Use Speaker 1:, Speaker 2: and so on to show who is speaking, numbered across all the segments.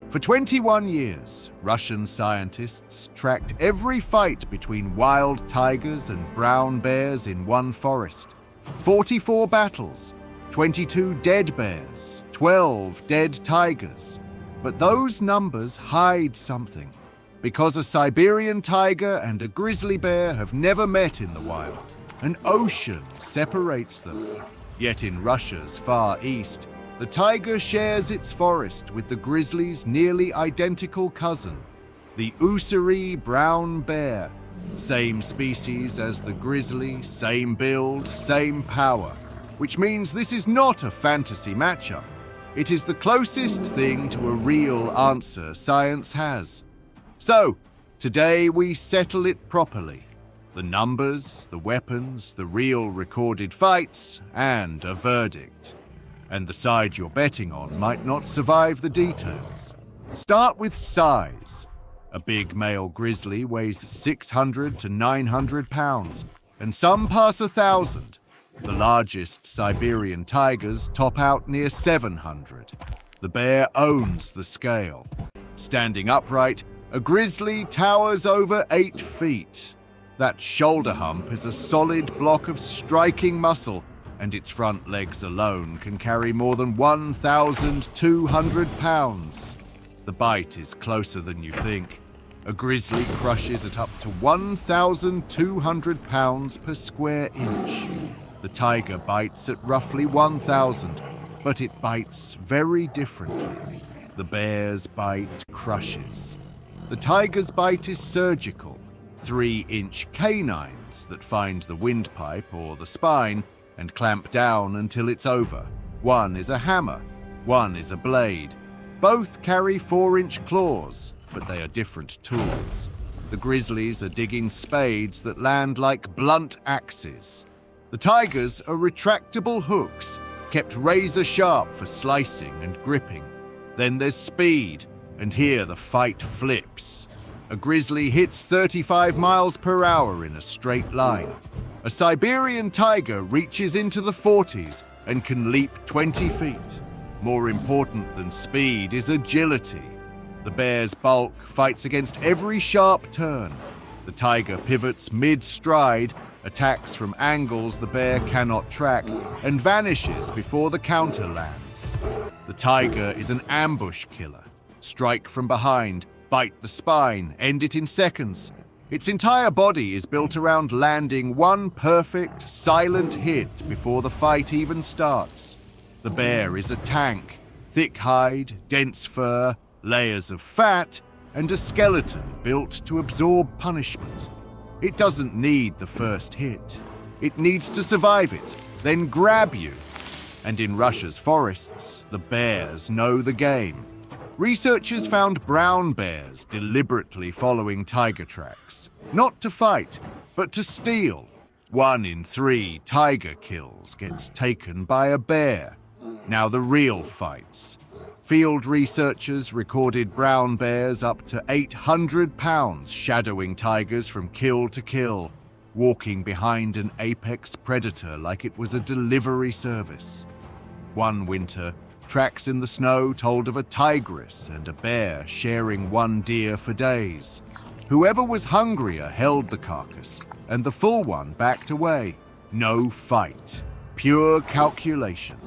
Speaker 1: For 21 years, Russian scientists tracked every fight between wild tigers and brown bears in one forest. 44 battles, 22 dead bears, 12 dead tigers. But those numbers hide something, because a Siberian tiger and a grizzly bear have never met in the wild. An ocean separates them. Yet in Russia's far east, the tiger shares its forest with the grizzly's nearly identical cousin, the Ussuri brown bear. Same species as the grizzly, same build, same power, which means this is not a fantasy matchup. It is the closest thing to a real answer science has. So, today we settle it properly. The numbers, the weapons, the real recorded fights, and a verdict. And the side you're betting on might not survive the details. Start with size. A big male grizzly weighs 600 to 900 pounds, and some pass 1,000. The largest Siberian tigers top out near 700. The bear owns the scale. Standing upright, a grizzly towers over 8 feet. That shoulder hump is a solid block of striking muscle, and its front legs alone can carry more than 1,200 pounds. The bite is closer than you think. A grizzly crushes at up to 1,200 pounds per square inch. The tiger bites at roughly 1,000, but it bites very differently. The bear's bite crushes. The tiger's bite is surgical. 3-inch canines that find the windpipe or the spine and clamp down until it's over. One is a hammer, one is a blade. Both carry 4-inch claws, but they are different tools. The grizzlies are digging spades that land like blunt axes. The tigers are retractable hooks, kept razor sharp for slicing and gripping. Then there's speed, and here the fight flips. A grizzly hits 35 miles per hour in a straight line. A Siberian tiger reaches into the 40s and can leap 20 feet. More important than speed is agility. The bear's bulk fights against every sharp turn. The tiger pivots mid-stride, attacks from angles the bear cannot track, and vanishes before the counter lands. The tiger is an ambush killer. Strike from behind, bite the spine, end it in seconds. Its entire body is built around landing one perfect, silent hit before the fight even starts. The bear is a tank. Thick hide, dense fur, layers of fat, and a skeleton built to absorb punishment. It doesn't need the first hit. It needs to survive it, then grab you. And in Russia's forests, the bears know the game. Researchers found brown bears deliberately following tiger tracks, not to fight, but to steal. 1 in 3 tiger kills gets taken by a bear. Now the real fights. Field researchers recorded brown bears up to 800 pounds shadowing tigers from kill to kill, walking behind an apex predator like it was a delivery service. One winter, tracks in the snow told of a tigress and a bear sharing one deer for days. Whoever was hungrier held the carcass, and the full one backed away. No fight, pure calculation.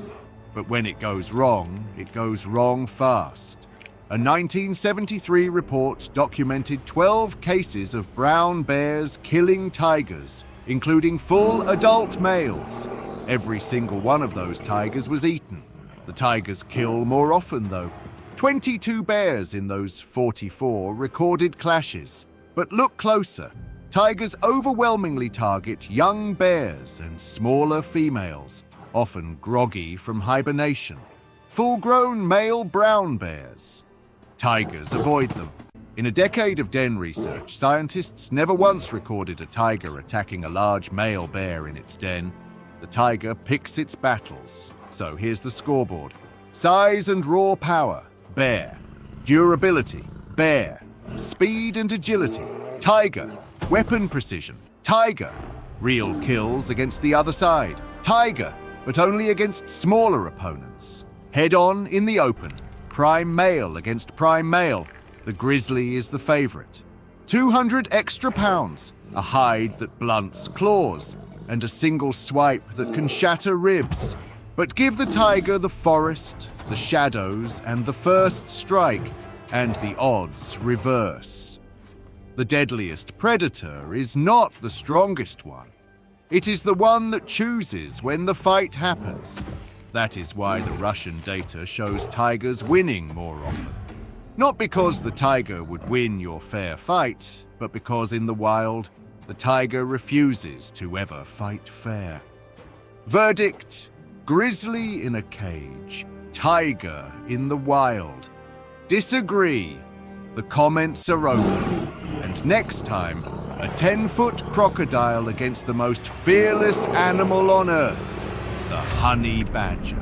Speaker 1: But when it goes wrong fast. A 1973 report documented 12 cases of brown bears killing tigers, including full adult males. Every single one of those tigers was eaten. The tigers kill more often, though. 22 bears in those 44 recorded clashes. But look closer. Tigers overwhelmingly target young bears and smaller females, often groggy from hibernation. Full-grown male brown bears. Tigers avoid them. In a decade of den research, scientists never once recorded a tiger attacking a large male bear in its den. The tiger picks its battles. So here's the scoreboard. Size and raw power, bear. Durability, bear. Speed and agility, tiger. Weapon precision, tiger. Real kills against the other side, tiger, but only against smaller opponents. Head on in the open, prime male against prime male, the grizzly is the favorite. 200 extra pounds, a hide that blunts claws, and a single swipe that can shatter ribs. But give the tiger the forest, the shadows, and the first strike, and the odds reverse. The deadliest predator is not the strongest one. It is the one that chooses when the fight happens. That is why the Russian data shows tigers winning more often. Not because the tiger would win your fair fight, but because in the wild, the tiger refuses to ever fight fair. Verdict: grizzly in a cage, tiger in the wild. Disagree? The comments are open. And next time, a 10-foot crocodile against the most fearless animal on Earth, the honey badger.